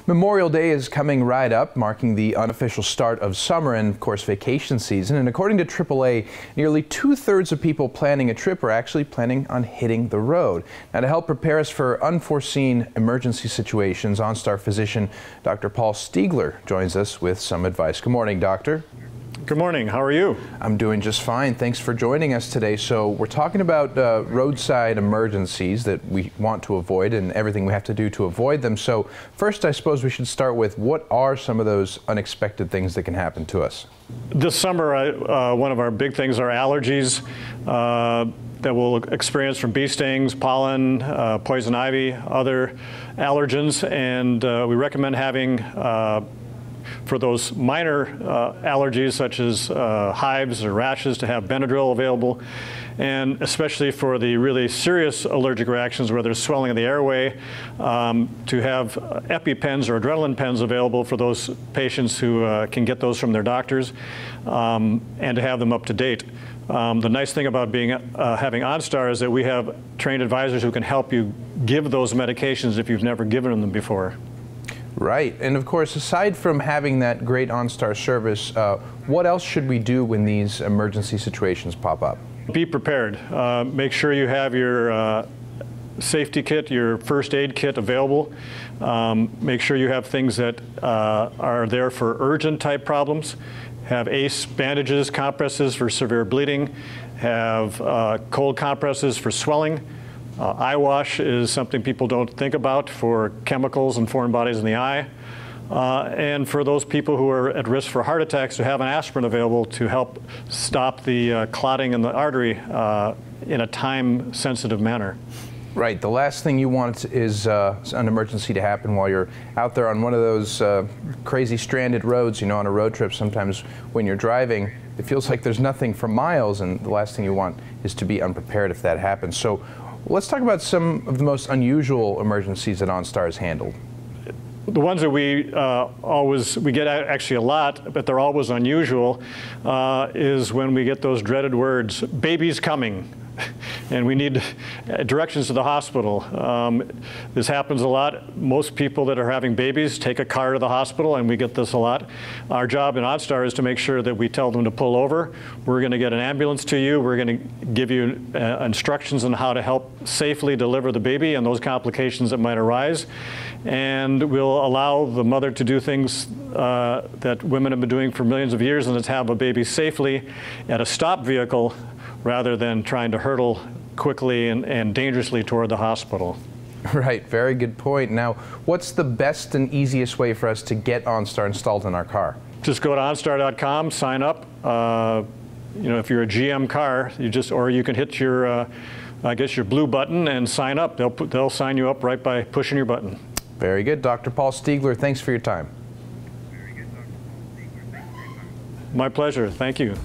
Memorial Day is coming right up, marking the unofficial start of summer and, of course, vacation season. And according to AAA, nearly 2/3 of people planning a trip are actually planning on hitting the road. Now, to help prepare us for unforeseen emergency situations, OnStar physician Dr. Paul Stiegler joins us with some advice. Good morning, doctor. Good morning. How are you? I'm doing just fine. Thanks for joining us today. So we're talking about roadside emergencies that we want to avoid and everything we have to do to avoid them. So first, I suppose we should start with what are some of those unexpected things that can happen to us? This summer, one of our big things are allergies that we'll experience from bee stings, pollen, poison ivy, other allergens, and we recommend having for those minor allergies such as hives or rashes to have Benadryl available, and especially for the really serious allergic reactions where there's swelling of the airway, to have EpiPens or adrenaline pens available for those patients who can get those from their doctors, and to have them up to date. The nice thing about having OnStar is that we have trained advisors who can help you give those medications if you've never given them before. Right. And of course, aside from having that great OnStar service, what else should we do when these emergency situations pop up? Be prepared. Make sure you have your safety kit, your first aid kit available. Make sure you have things that are there for urgent type problems. Have ACE bandages, compresses for severe bleeding. Have cold compresses for swelling. Eye wash is something people don't think about for chemicals and foreign bodies in the eye. And for those people who are at risk for heart attacks, to have an aspirin available to help stop the clotting in the artery in a time-sensitive manner. Right. The last thing you want is an emergency to happen while you're out there on one of those crazy stranded roads. You know, on a road trip, sometimes when you're driving, it feels like there's nothing for miles, and the last thing you want is to be unprepared if that happens. So let's talk about some of the most unusual emergencies that OnStar has handled. The ones that we get actually a lot, but they're always unusual, is when we get those dreaded words, "baby's coming." And we need directions to the hospital. This happens a lot. Most people that are having babies take a car to the hospital, and we get this a lot. Our job in OnStar is to make sure that we tell them to pull over. We're going to get an ambulance to you. We're going to give you instructions on how to help safely deliver the baby and those complications that might arise. And we'll allow the mother to do things that women have been doing for millions of years, and that's have a baby safely at a stop vehicle rather than trying to hurtle quickly and dangerously toward the hospital. Right, very good point. Now, what's the best and easiest way for us to get OnStar installed in our car? Just go to OnStar.com, sign up. You know, if you're a GM car, or you can hit your, I guess your blue button and sign up. They'll sign you up right by pushing your button. Very good. Dr. Paul Stiegler, thanks for your time. My pleasure. Thank you.